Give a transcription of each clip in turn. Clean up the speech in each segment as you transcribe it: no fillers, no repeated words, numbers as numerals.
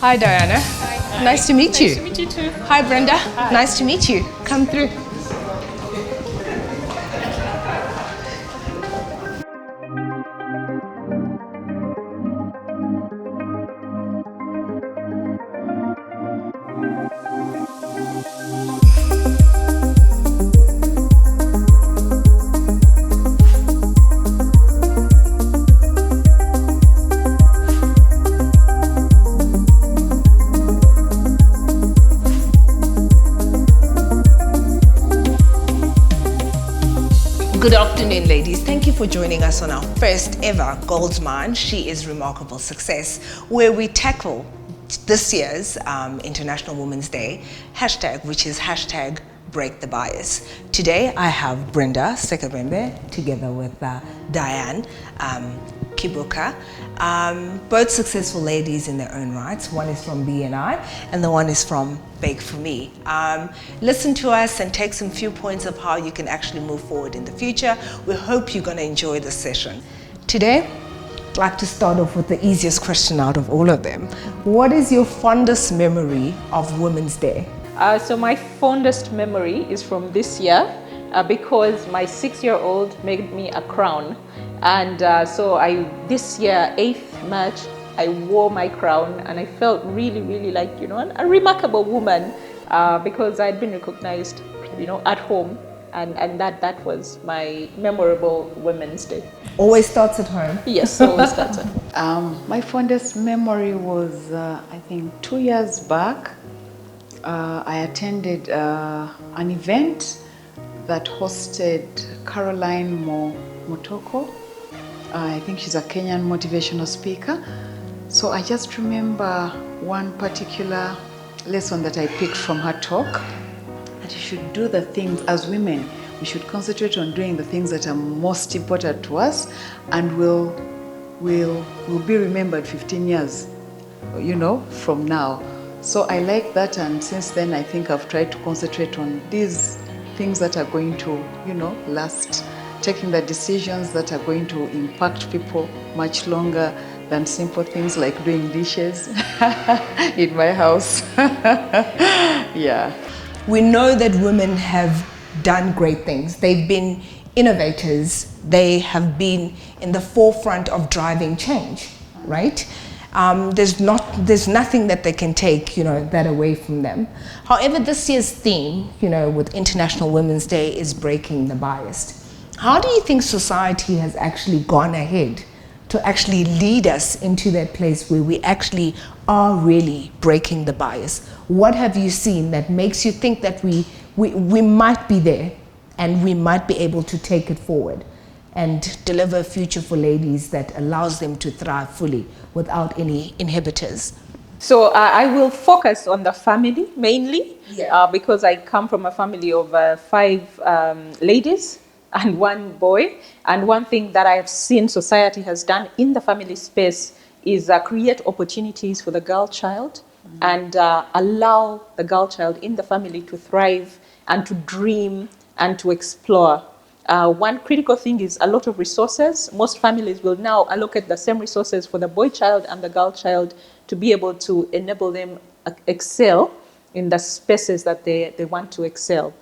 Hi, Diana. Hi. Nice to meet you. Nice to meet you too. Hi, Brenda. Hi. Nice to meet you. Come through. Good afternoon, ladies. Thank you for joining us on our first ever Goldmine. She is Remarkable Success, where we tackle this year's International Women's Day hashtag, which is hashtag Break the Bias. Today, I have Brenda Sekabembe together with Diane Kibuuka, both successful ladies in their own rights. One is from BNI and the one is from Bake For Me. Listen to us and take some few points of how you can actually move forward in the future. We hope you're going to enjoy this session. Today, I'd like to start off with the easiest question out of all of them. What is your fondest memory of Women's Day? So my fondest memory is from this year because my 6-year-old made me a crown. And so this year, 8th March, I wore my crown and I felt really like, a remarkable woman because I'd been recognized, at home. And that was my memorable Women's Day. Always starts at home. Yes, always starts at home. My fondest memory was, I think, 2 years back. I attended an event that hosted Caroline Motoko. I think she's a Kenyan motivational speaker. So I just remember one particular lesson that I picked from her talk, that you should do the things as women. We should concentrate on doing the things that are most important to us, and we'll be remembered 15 years, from now. So I like that, and since then I think I've tried to concentrate on these things that are going to, last, taking the decisions that are going to impact people much longer than simple things like doing dishes in my house. Yeah. We know that women have done great things. They've been innovators. They have been in the forefront of driving change, right? There's nothing that they can take, that away from them. However, this year's theme, with International Women's Day is breaking the bias. How do you think society has actually gone ahead to actually lead us into that place where we actually are really breaking the bias? What have you seen that makes you think that we might be there and we might be able to take it forward and deliver a future for ladies that allows them to thrive fully without any inhibitors? So I will focus on the family mainly, because I come from a family of 5 ladies and 1 boy. And one thing that I have seen society has done in the family space is create opportunities for the girl child and allow the girl child in the family to thrive and to dream and to explore. One critical thing is a lot of resources. Most families will now allocate the same resources for the boy child and the girl child to be able to enable them excel in the spaces that they want to excel.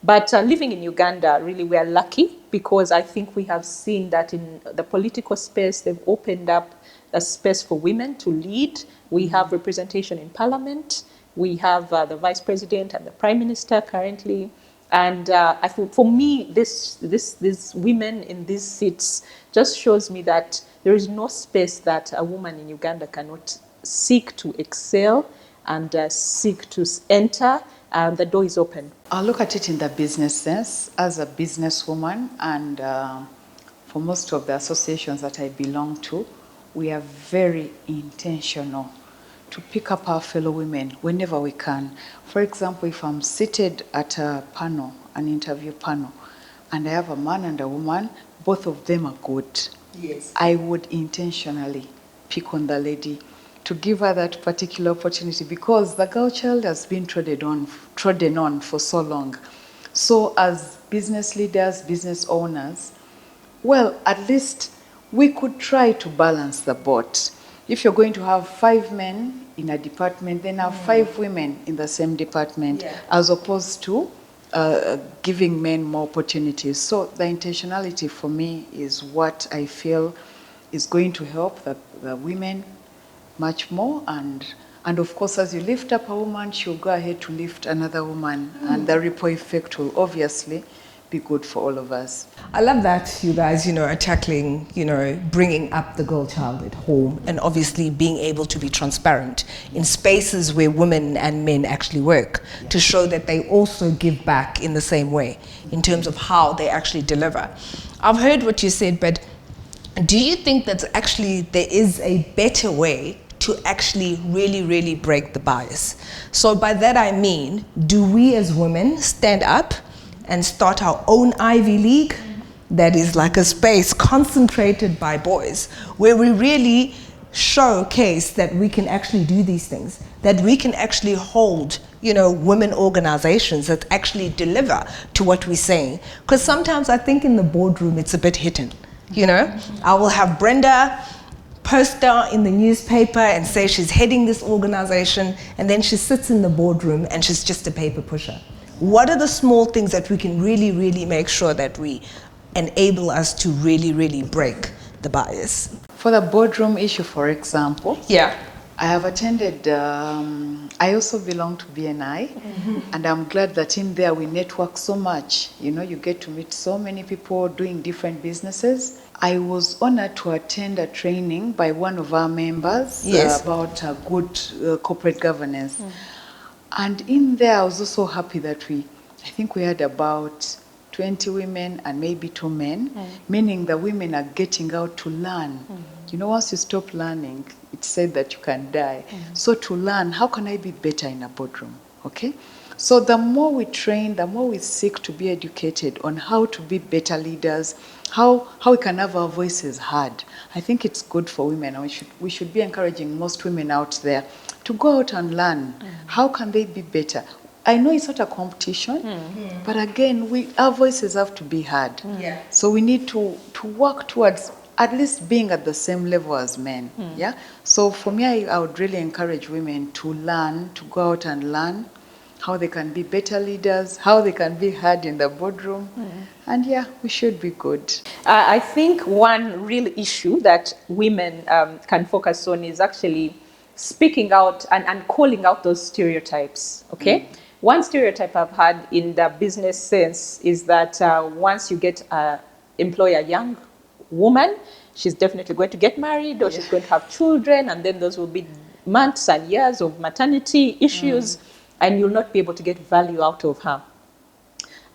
But living in Uganda, really we are lucky because I think we have seen that in the political space, they've opened up a space for women to lead. We have representation in parliament. We have the vice president and the prime minister currently. And I think for me, these women in these seats just shows me that there is no space that a woman in Uganda cannot seek to excel and seek to enter. The door is open. I'll look at it in the business sense as a businesswoman, and for most of the associations that I belong to, we are very intentional to pick up our fellow women whenever we can. For example, if I'm seated at a panel, an interview panel, and I have a man and a woman, both of them are good. Yes. I would intentionally pick on the lady to give her that particular opportunity because the girl child has been trodden on for so long. So as business leaders, business owners, well, at least we could try to balance the boat. If you're going to have 5 men in a department, then have 5 women in the same department, Yeah. as opposed to giving men more opportunities. So the intentionality for me is what I feel is going to help the women much more. And of course, as you lift up a woman, she'll go ahead to lift another woman. And the ripple effect will obviously be good for all of us. I love that you guys, are tackling, bringing up the girl child at home and obviously being able to be transparent in spaces where women and men actually work to show that they also give back in the same way in terms of how they actually deliver. I've heard what you said, but do you think that actually there is a better way to actually really, really break the bias? So by that I mean, do we as women stand up and start our own Ivy League that is like a space concentrated by boys, where we really showcase that we can actually do these things, that we can actually hold, women organizations that actually deliver to what we're saying? Because sometimes I think in the boardroom it's a bit hidden, I will have Brenda post her in the newspaper and say she's heading this organization, and then she sits in the boardroom and she's just a paper pusher. What are the small things that we can really, really make sure that we enable us to really, really break the bias? For the boardroom issue, for example, Yeah. I have attended, I also belong to BNI, and I'm glad that in there we network so much. You get to meet so many people doing different businesses. I was honored to attend a training by one of our members about good corporate governance. And in there, I was also happy that I think we had about 20 women and maybe 2 men, meaning the women are getting out to learn. Once you stop learning, it's said that you can die. So to learn, how can I be better in a boardroom? Okay? So the more we train, the more we seek to be educated on how to be better leaders, how we can have our voices heard. I think it's good for women, and we should be encouraging most women out there to go out and learn. How can they be better? I know it's not a competition, but again, our voices have to be heard. Yeah. So we need to work towards at least being at the same level as men. Yeah. So for me, I would really encourage women to learn, to go out and learn how they can be better leaders, how they can be heard in the boardroom. And we should be good. I think one real issue that women can focus on is actually speaking out and calling out those stereotypes, okay? One stereotype I've had in the business sense is that once you employ a young woman, she's definitely going to get married, or she's going to have children, and then those will be months and years of maternity issues, and you'll not be able to get value out of her.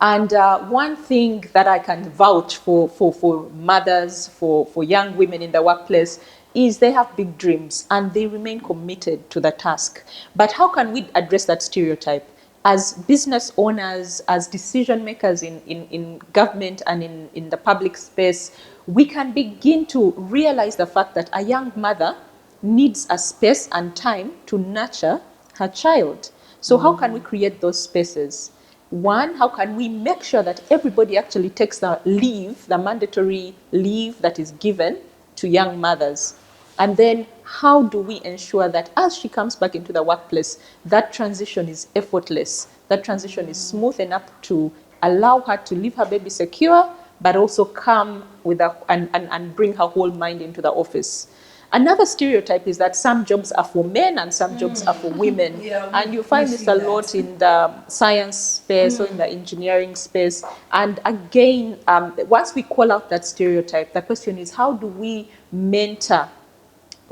And one thing that I can vouch for mothers, for young women in the workplace, is they have big dreams and they remain committed to the task. But how can we address that stereotype? As business owners, as decision makers in government and in the public space, we can begin to realize the fact that a young mother needs a space and time to nurture her child. So how can we create those spaces? One, how can we make sure that everybody actually takes the leave, the mandatory leave that is given to young mothers? And then how do we ensure that as she comes back into the workplace, that transition is effortless, that transition is smooth enough to allow her to leave her baby secure, but also come with and bring her whole mind into the office? Another stereotype is that some jobs are for men and some jobs are for women. And you find this a lot in the science space or in the engineering space. And again, once we call out that stereotype, the question is, how do we mentor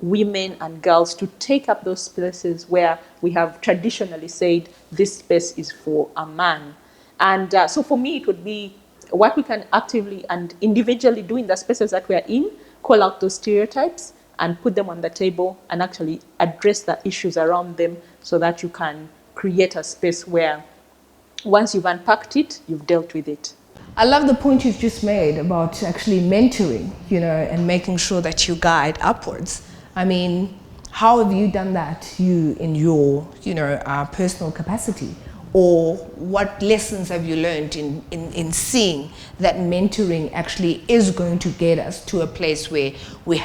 women and girls to take up those places where we have traditionally said this space is for a man? And so for me, it would be what we can actively and individually do in the spaces that we are in, call out those stereotypes and put them on the table and actually address the issues around them, so that you can create a space where once you've unpacked it, you've dealt with it. I love the point you've just made about actually mentoring, and making sure that you guide upwards. I mean, how have you done that, in your, personal capacity? Or what lessons have you learned in seeing that mentoring actually is going to get us to a place where we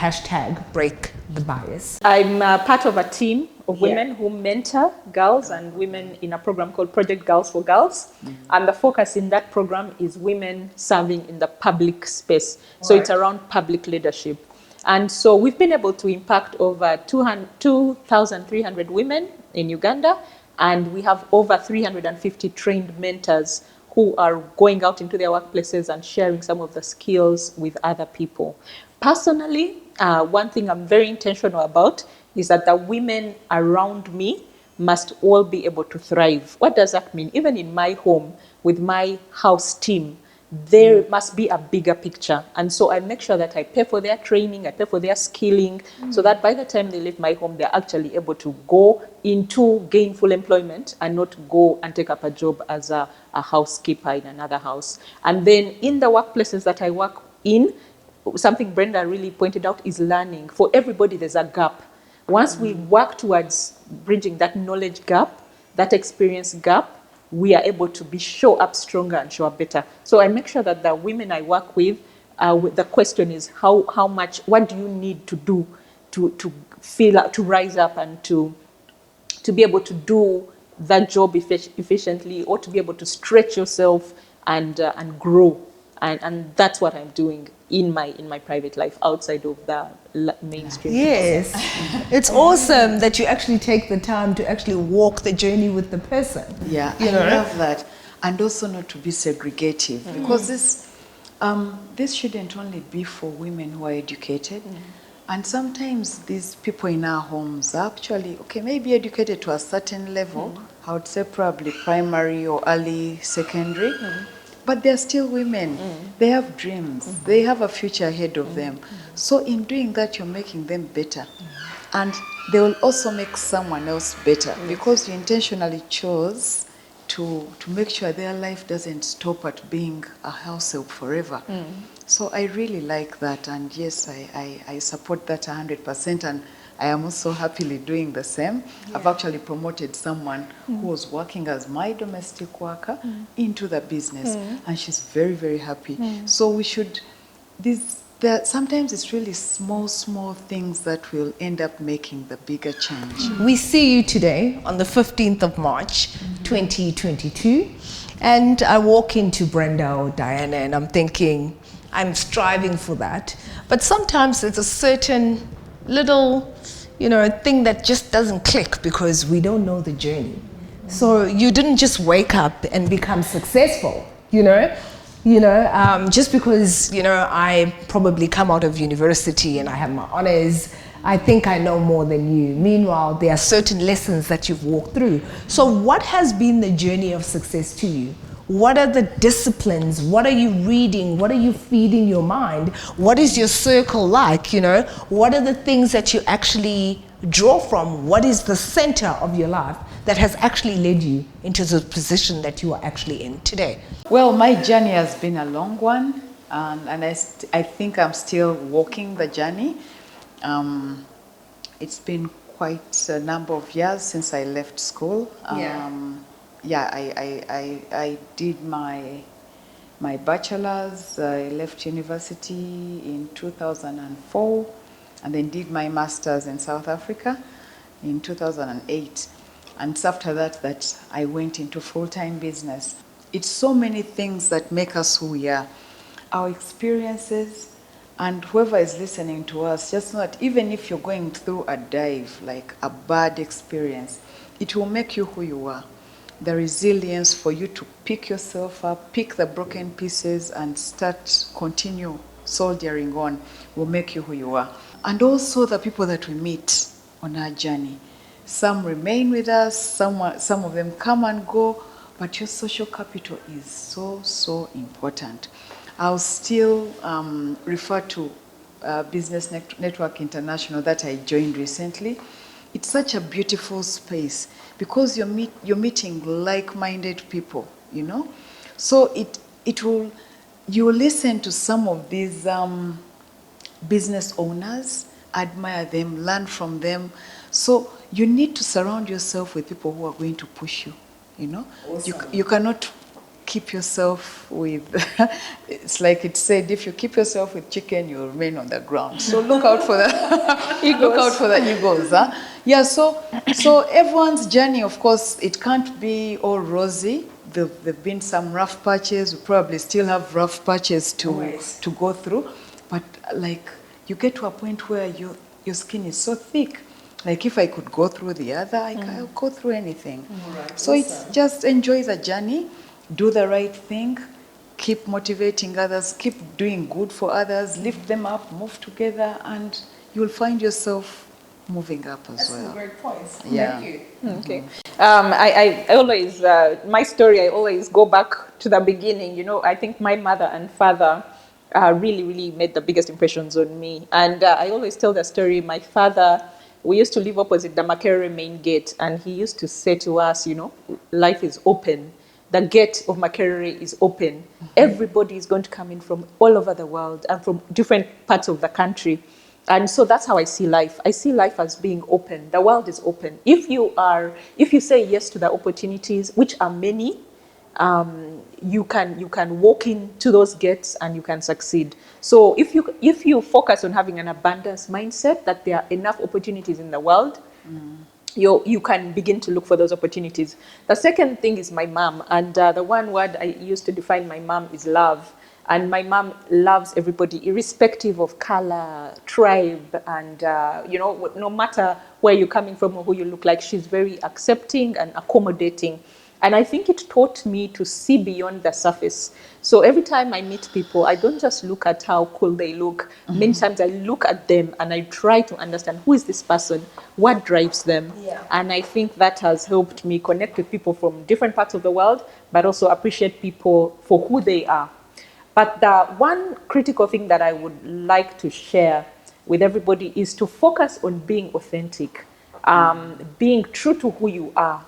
#break the bias? I'm part of a team of women who mentor girls and women in a program called Project Girls for Girls. And the focus in that program is women serving in the public space. So it's around public leadership. And so we've been able to impact over 2,300 women in Uganda, and we have over 350 trained mentors who are going out into their workplaces and sharing some of the skills with other people. Personally, one thing I'm very intentional about is that the women around me must all be able to thrive. What does that mean? Even in my home, with my house team, there must be a bigger picture. And so I make sure that I pay for their training, I pay for their skilling, so that by the time they leave my home, they're actually able to go into gainful employment and not go and take up a job as a housekeeper in another house. And then in the workplaces that I work in, something Brenda really pointed out is learning. For everybody, there's a gap. Once we work towards bridging that knowledge gap, that experience gap, we are able to show up stronger and show up better. So I make sure that the women I work with, the question is how much, what do you need to do to feel, to rise up and to be able to do that job efficiently, or to be able to stretch yourself and grow. And that's what I'm doing in my private life outside of the mainstream. Yes, it's awesome that you actually take the time to actually walk the journey with the person. Yeah, you I know? love that. And also not to be segregative, because this shouldn't only be for women who are educated. And sometimes these people in our homes are actually, maybe educated to a certain level, I would say probably primary or early secondary, but they're still women. They have dreams. They have a future ahead of them. So in doing that, you're making them better. And they will also make someone else better, because you intentionally chose to make sure their life doesn't stop at being a house help forever. So I really like that, and yes, I support that 100%, and I am also happily doing the same. I've actually promoted someone who was working as my domestic worker into the business, and she's very, very happy. So we should, sometimes it's really small things that will end up making the bigger change. We see you today on the 15th of March, 2022, and I walk into Brenda or Diana and I'm thinking, I'm striving for that. But sometimes there's a certain little, thing that just doesn't click because we don't know the journey. So you didn't just wake up and become successful, just because, I probably come out of university and I have my honors, I think I know more than you. Meanwhile, there are certain lessons that you've walked through. So what has been the journey of success to you? What are the disciplines? What are you reading? What are you feeding your mind? What is your circle like? What are the things that you actually draw from? What is the center of your life that has actually led you into the position that you are actually in today? Well, my journey has been a long one, and I think I'm still walking the journey. It's been quite a number of years since I left school. I did my bachelor's. I left university in 2004, and then did my master's in South Africa in 2008. And it's after that I went into full-time business. It's so many things that make us who we are. Our experiences, and whoever is listening to us, just know that even if you're going through a dive, like a bad experience, it will make you who you are. The resilience for you to pick yourself up, pick the broken pieces, and continue soldiering on will make you who you are. And also the people that we meet on our journey. Some remain with us, some of them come and go, but your social capital is so important. I'll still refer to Business Network International that I joined recently. It's such a beautiful space because you're meeting like-minded people, So you will listen to some of these business owners, admire them, learn from them. So you need to surround yourself with people who are going to push you, Awesome. You cannot keep yourself with, it's like it said, if you keep yourself with chicken, you'll remain on the ground. So look out for the eagles. Look out for the eagles. Yeah, so everyone's journey, of course, it can't be all rosy. There've been some rough patches. We probably still have rough patches to go through. But like, you get to a point where your skin is so thick. Like, if I could go through the other, I'll go through anything. Right. So it's just enjoy the journey, do the right thing, keep motivating others, keep doing good for others, lift them up, move together, and you'll find yourself moving up as well. That's a great point. Yeah. Thank you. Okay. I always, my story, I always go back to the beginning. You know, I think my mother and father really, really made the biggest impressions on me. And I always tell the story. My father, we used to live opposite the Makerere main gate, and he used to say to us, you know, life is open. The gate of Makerere is open. Everybody is going to come in from all over the world and from different parts of the country. And so that's how I see life. I see life as being open. The world is open. If you say yes to the opportunities, which are many, you can walk into those gates and you can succeed. So if you focus on having an abundance mindset, that there are enough opportunities in the world, you can begin to look for those opportunities. The second thing is my mom, and the one word I used to define my mom is love. And my mom loves everybody, irrespective of color, tribe, and you know, no matter where you're coming from or who you look like, she's very accepting and accommodating. And I think it taught me to see beyond the surface. So every time I meet people, I don't just look at how cool they look. Many times I look at them and I try to understand, who is this person? What drives them? Yeah. And I think that has helped me connect with people from different parts of the world, but also appreciate people for who they are. But the one critical thing that I would like to share with everybody is to focus on being authentic, being true to who you are.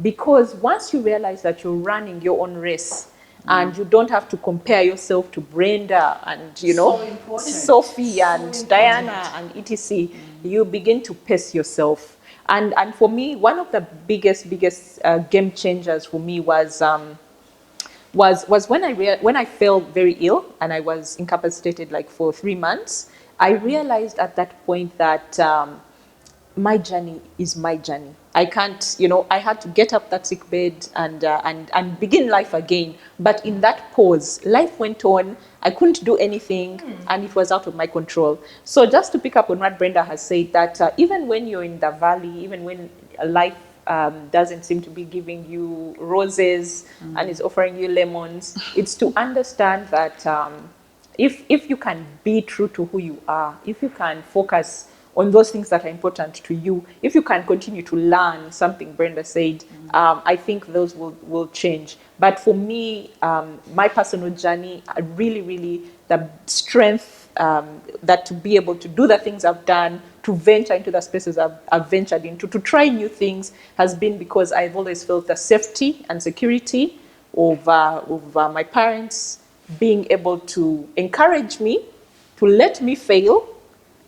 Because once you realize that you're running your own race, and you don't have to compare yourself to Brenda and, you know, Sophie and Diana and etc., you begin to pace yourself. And for me, one of the biggest game changers for me was when I fell very ill and I was incapacitated like for 3 months. I realized at that point that my journey is my journey. I can't, you know, I had to get up that sick bed and begin life again. But in that pause, life went on. I couldn't do anything, and it was out of my control. So just to pick up on what Brenda has said, that even when you're in the valley, even when life doesn't seem to be giving you roses and is offering you lemons, it's to understand that if you can be true to who you are, if you can focus on those things that are important to you, if you can continue to learn something Brenda said, I think those will change. But for me, my personal journey, really the strength that to be able to do the things I've done, to venture into the spaces I've ventured into, to try new things, has been because I've always felt the safety and security of my parents being able to encourage me, to let me fail,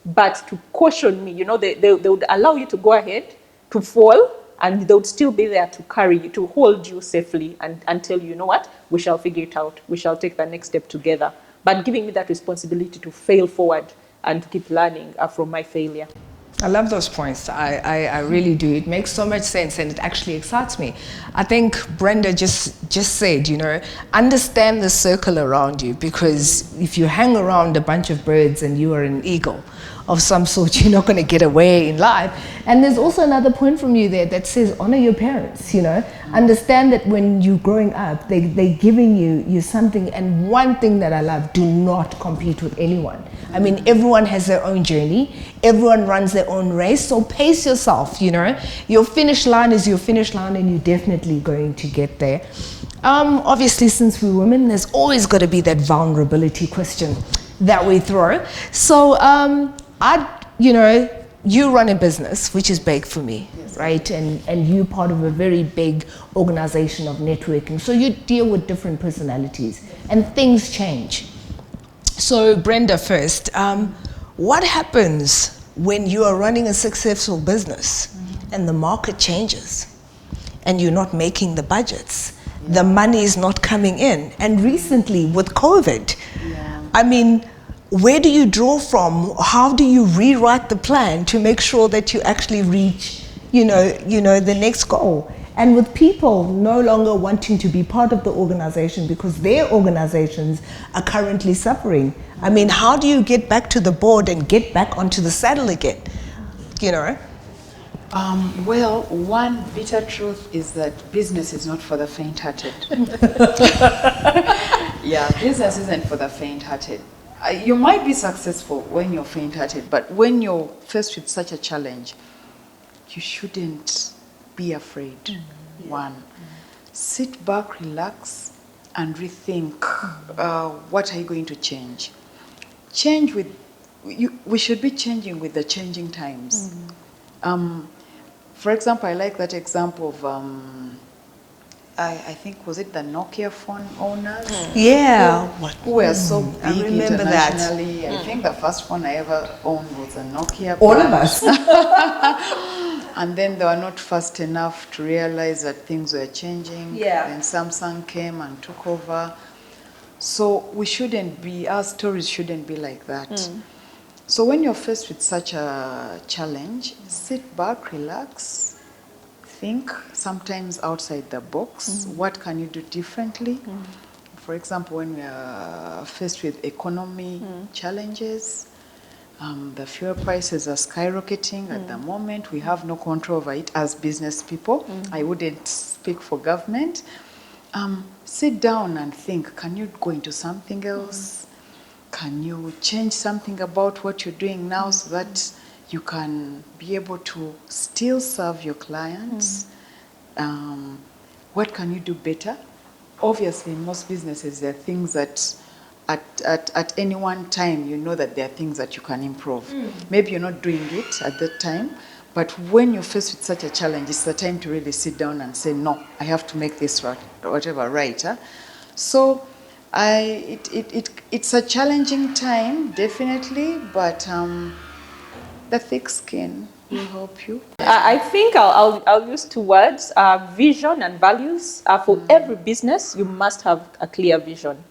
but to caution me. You know, they would allow you to go ahead, to fall, and they would still be there to carry you, to hold you safely and tell you, you know what, we shall figure it out. We shall take the next step together. But giving me that responsibility to fail forward and to keep learning from my failure. I love those points. I really do. It makes so much sense and it actually excites me. I think Brenda just said, you know, understand the circle around you, because if you hang around a bunch of birds and you are an eagle of some sort, you're not going to get away in life. And there's also another point from you there that says honor your parents, you know. Understand that when you're growing up, they're giving you something. And one thing that I love, do not compete with anyone. I mean, everyone has their own journey. Everyone runs their own race. So pace yourself, you know. Your finish line is your finish line and you're definitely going to get there. Obviously, since we're women, there's always got to be that vulnerability question that we throw. So, you know, you run a business, which is big for me, yes, right? And you're part of a very big organization of networking. So you deal with different personalities and things change. So Brenda first, what happens when you are running a successful business and the market changes and you're not making the budgets? The money is not coming in. And recently with COVID, I mean, where do you draw from? How do you rewrite the plan to make sure that you actually reach, the next goal? And with people no longer wanting to be part of the organization because their organizations are currently suffering. I mean, how do you get back to the board and get back onto the saddle again? Well, one bitter truth is that business is not for the faint-hearted. Yeah, business isn't for the faint-hearted. You might be successful when you're faint-hearted, but when you're faced with such a challenge, you shouldn't be afraid. One, sit back, relax, and rethink. What are you going to change? Change with you. We should be changing with the changing times. For example, I like that example of I think, was it the Nokia phone owners? Yeah. Who were so big I remember internationally. that. I think the first phone I ever owned was a Nokia. All of us. And then they were not fast enough to realize that things were changing. Yeah. Then Samsung came and took over. So we shouldn't be, our stories shouldn't be like that. So when you're faced with such a challenge, sit back, relax, think sometimes outside the box. What can you do differently? For example, when we are faced with economy challenges, the fuel prices are skyrocketing at the moment. We have no control over it as business people. I wouldn't speak for government. Sit down and think, can you go into something else? Can you change something about what you're doing now so that you can be able to still serve your clients? What can you do better? Obviously, in most businesses, there are things that at any one time, you know that there are things that you can improve. Maybe you're not doing it at that time, but when you're faced with such a challenge, it's the time to really sit down and say, no, I have to make this whatever right. So it's a challenging time, definitely, but the thick skin will help you. I think I'll use two words, vision and values. For every business, you must have a clear vision.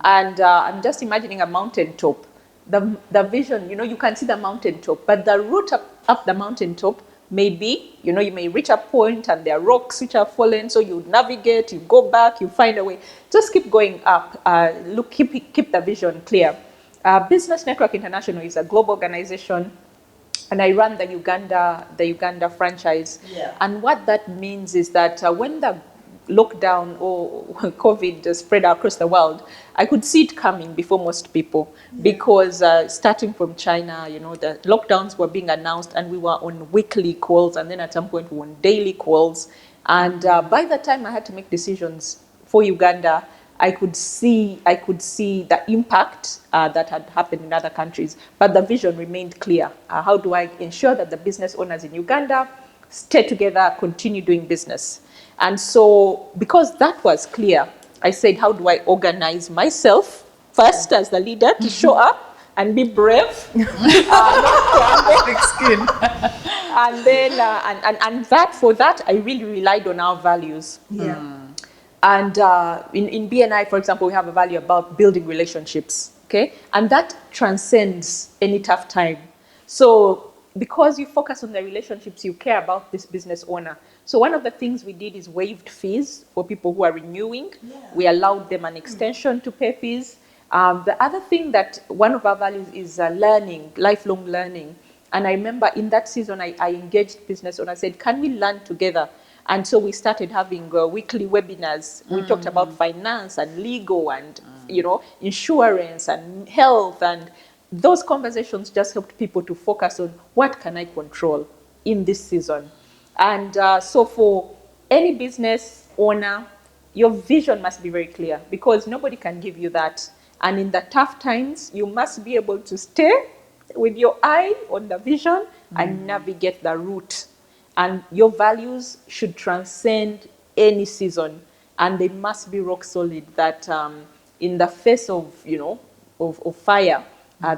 And I'm just imagining a mountaintop. The vision, you can see the mountaintop, but the route up the mountaintop may be, you may reach a point and there are rocks which are fallen, so you navigate, you go back, you find a way. Just keep going up. Keep the vision clear. Business Network International is a global organization, and I run the Uganda franchise. Yeah. And what that means is that when the lockdown or COVID spread across the world, I could see it coming before most people, because starting from China, the lockdowns were being announced and we were on weekly calls, and then at some point we were on daily calls. And by the time I had to make decisions for Uganda, I could see the impact that had happened in other countries, but the vision remained clear. How do I ensure that the business owners in Uganda stay together, continue doing business? And so, because that was clear, I said, how do I organize myself first as the leader to show up and be brave, not Thick skin. and then for that I really relied on our values. And in BNI, for example, we have a value about building relationships, okay? And that transcends any tough time. So because you focus on the relationships, you care about this business owner. So one of the things we did is waived fees for people who are renewing. We allowed them an extension to pay fees. The other thing that one of our values is learning, lifelong learning. And I remember in that season, I engaged business owners. I said, can we learn together? And so we started having weekly webinars. We talked about finance and legal and insurance and health, and those conversations just helped people to focus on what can I control in this season. And so for any business owner, your vision must be very clear, because nobody can give you that. And in the tough times, you must be able to stay with your eye on the vision and navigate the route. And your values should transcend any season, and they must be rock solid. That in the face of of fire,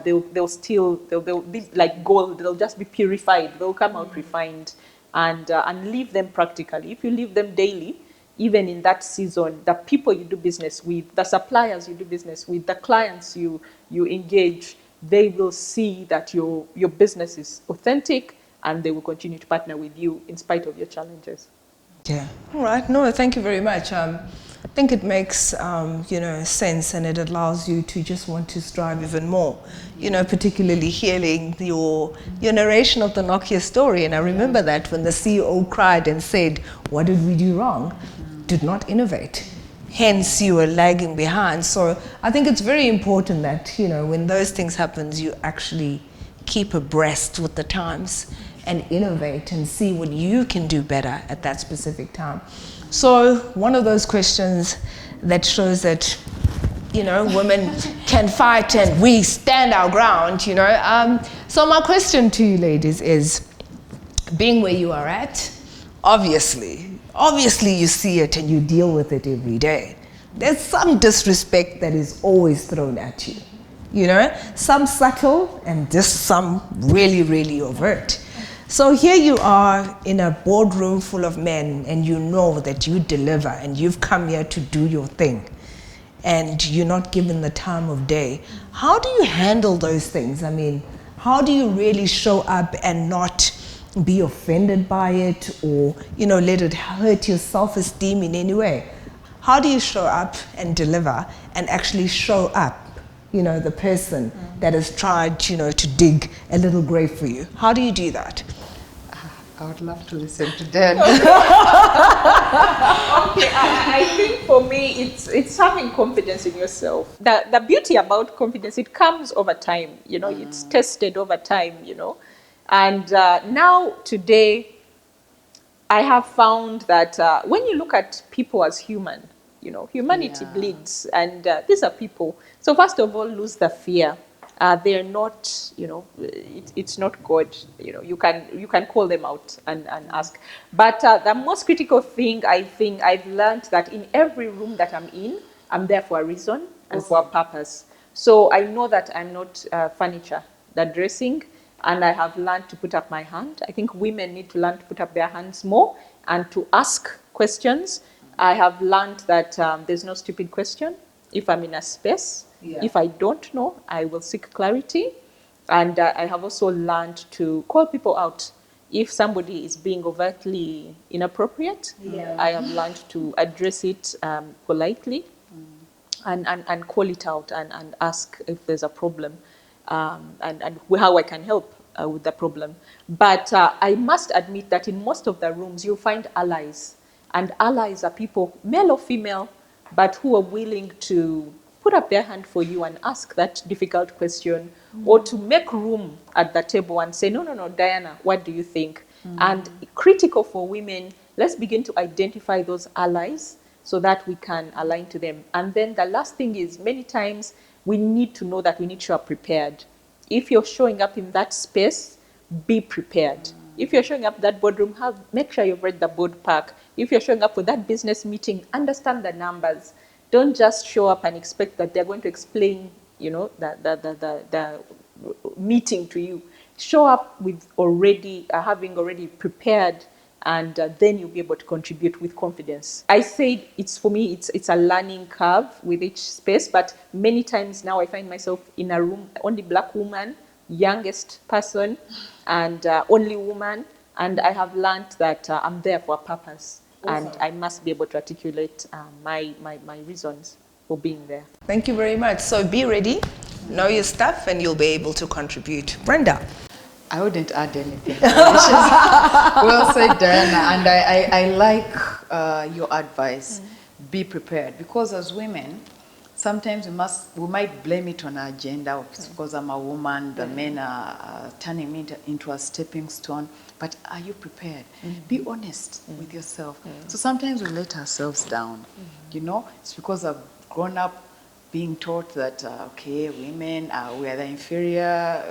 they'll be like gold. They'll just be purified. They'll come out refined, and leave them practically. If you leave them daily, even in that season, the people you do business with, the suppliers you do business with, the clients you engage, they will see that your business is authentic, and they will continue to partner with you in spite of your challenges. Yeah. All right. No, thank you very much. I think it makes sense, and it allows you to just want to strive even more. Particularly hearing your narration of the Nokia story. And I remember that when the CEO cried and said, "What did we do wrong? Did not innovate." Hence, you were lagging behind. So I think it's very important that when those things happen, you actually keep abreast with the times and innovate and see what you can do better at that specific time. So one of those questions that shows that women can fight and we stand our ground. So my question to you ladies is, being where you are at, obviously you see it and you deal with it every day. There's some disrespect that is always thrown at you. Some subtle and just some really, really overt. So here you are in a boardroom full of men, and you know that you deliver and you've come here to do your thing, and you're not given the time of day. How do you handle those things? I mean, how do you really show up and not be offended by it, or let it hurt your self-esteem in any way? How do you show up and deliver and actually show up, the person that has tried, to dig a little grave for you? How do you do that? I would love to listen to Dan. I think for me, it's having confidence in yourself. The beauty about confidence, it comes over time. It's tested over time. And now today, I have found that when you look at people as human, humanity bleeds, and these are people. So first of all, lose the fear. They're not, it's not God. You can call them out and ask. But the most critical thing, I think I've learned, that in every room that I'm in, I'm there for a reason and for a purpose. So I know that I'm not furniture, that dressing, and I have learned to put up my hand. I think women need to learn to put up their hands more and to ask questions. I have learned that there's no stupid question. If I'm in a space, if I don't know, I will seek clarity. And I have also learned to call people out. If somebody is being overtly inappropriate, I have learned to address it politely and call it out and ask if there's a problem and how I can help with the problem. But I must admit that in most of the rooms, you'll find allies. And allies are people, male or female, but who are willing to put up their hand for you and ask that difficult question, or to make room at the table and say, no, Diana, what do you think? And critical for women, let's begin to identify those allies so that we can align to them. And then the last thing is, many times we need to know that we need to show up prepared. If you're showing up in that space, be prepared. If you're showing up that boardroom, make sure you've read the board pack. If you're showing up for that business meeting, understand the numbers. Don't just show up and expect that they're going to explain, the meeting to you. Show up with having already prepared, and then you'll be able to contribute with confidence. I say for me, it's a learning curve with each space, but many times now I find myself in a room, only Black woman, youngest person, and only woman, and I have learned that I'm there for a purpose. Awesome. And I must be able to articulate my reasons for being there. Thank you very much. So be ready, know your stuff, and you'll be able to contribute. Brenda? I wouldn't add anything. Well said, Diana. And I like your advice. Be prepared. Because as women, sometimes we might blame it on our agenda, because I'm a woman, the men are turning me into a stepping stone. But are you prepared? Be honest with yourself. So sometimes we let ourselves down. It's because I've grown up being taught that, women, we are the inferior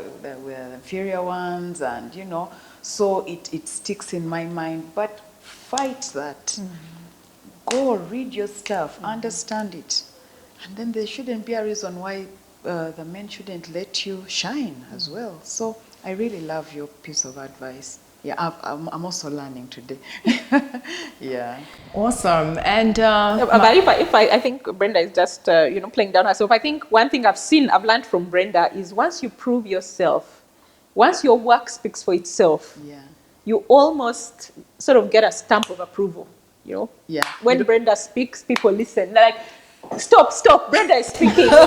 ones, and, so it sticks in my mind. But fight that. Go read your stuff, understand it. And then there shouldn't be a reason why the men shouldn't let you shine as well. So I really love your piece of advice. Yeah, I'm also learning today. Yeah. Awesome. And But I think Brenda is just playing down herself. I think one thing I've learned from Brenda is once you prove yourself, once your work speaks for itself, Yeah. you almost sort of get a stamp of approval. Yeah. When Brenda speaks, people listen. They're like, stop, Brenda is speaking. So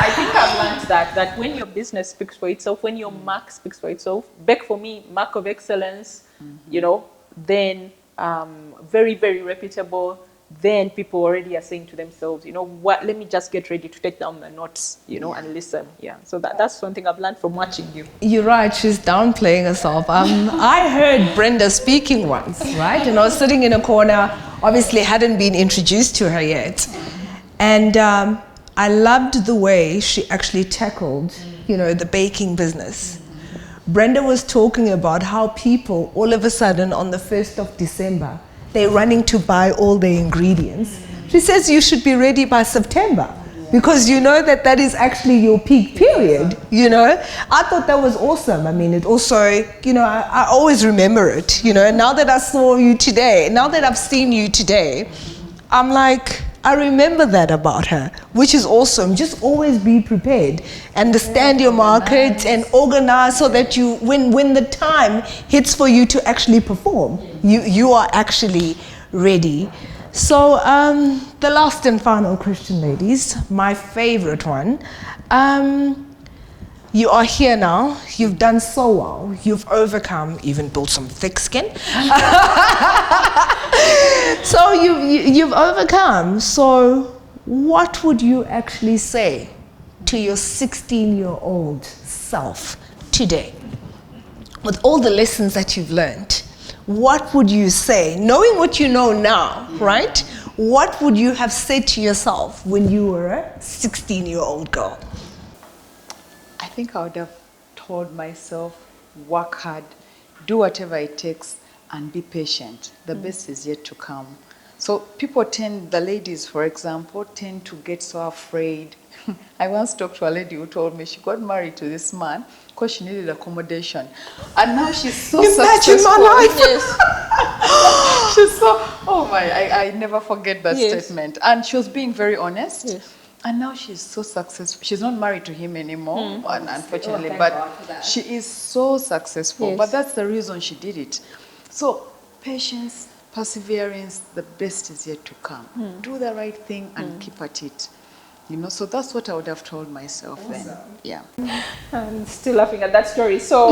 I think I've learned that when your business speaks for itself, when your mark speaks for itself, Beck for me, mark of excellence, then very, very reputable. Then people already are saying to themselves, what, let me just get ready to take down the notes, and listen. Yeah. So that's one thing I've learned from watching you. you're right, she's downplaying herself. I heard Brenda speaking once, right? And I was sitting in a corner, obviously hadn't been introduced to her yet. And I loved the way she actually tackled, the baking business. Brenda was talking about how people, all of a sudden, on the 1st of December, they're running to buy all the ingredients. She says you should be ready by September because you know that is actually your peak period, I thought that was awesome. I mean, it also, I always remember it, now that I saw you today, now that I've seen you today, I'm like, I remember that about her, which is awesome. Just always be prepared, understand your market and organize so that you, when the time hits for you to actually perform, you are actually ready. So the last and final question, ladies, my favorite one. You are here now, you've done so well, you've overcome, even built some thick skin. So you've overcome. So what would you actually say to your 16-year-old self today? With all the lessons that you've learned, what would you say, knowing what you know now, right? What would you have said to yourself when you were a 16-year-old girl? I think I would have told myself, work hard, do whatever it takes, and be patient. The best is yet to come. So people the ladies, for example, tend to get so afraid. I once talked to a lady who told me she got married to this man because she needed accommodation. And now she's so successful. Imagine my life. Yes. She's so, oh my, I never forget that statement. And she was being very honest. Yes. And now she's so successful. She's not married to him anymore, unfortunately, but she is so successful. Yes. But that's the reason she did it. So patience, perseverance, the best is yet to come. Do the right thing and keep at it. So that's what I would have told myself then. Yeah. I'm still laughing at that story. So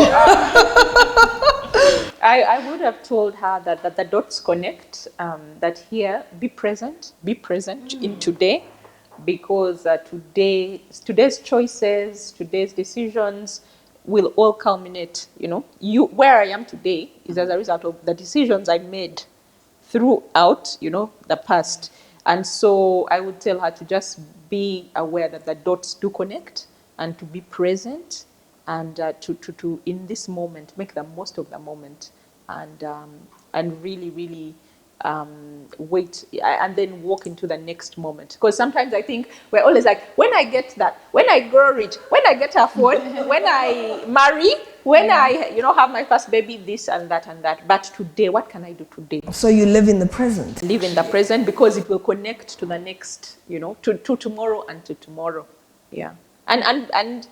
I would have told her that the dots connect, that here, be present in today, because today's choices, today's decisions will all culminate, where I am today is as a result of the decisions I made throughout, the past. And so I would tell her to just be aware that the dots do connect and to be present and to in this moment, make the most of the moment and really, really wait and then walk into the next moment. Because sometimes I think we're always like, when I get that, when I grow rich, when I get a phone, when I marry, when I have my first baby, this and that and that. But today, what can I do today? So you live in the present. Live in the present, because it will connect to the next, to tomorrow and to tomorrow. Yeah. And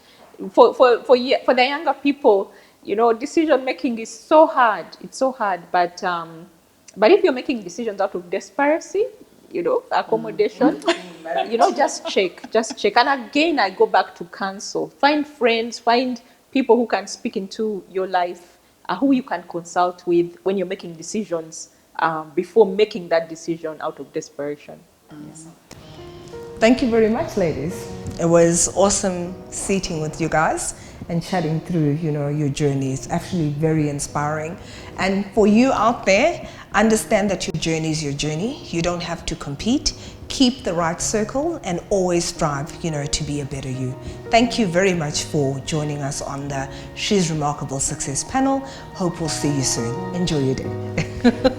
for the younger people, decision making is so hard. It's so hard. But if you're making decisions out of desperation, accommodation, just check. And again, I go back to counsel. Find friends, find people who can speak into your life, who you can consult with when you're making decisions, before making that decision out of desperation. Yes. Thank you very much, ladies. It was awesome sitting with you guys and chatting through, your journey. It's actually very inspiring. And for you out there, understand that your journey is your journey. You don't have to compete. Keep the right circle and always strive, to be a better you. Thank you very much for joining us on the She's Remarkable Success panel. Hope we'll see you soon. Enjoy your day.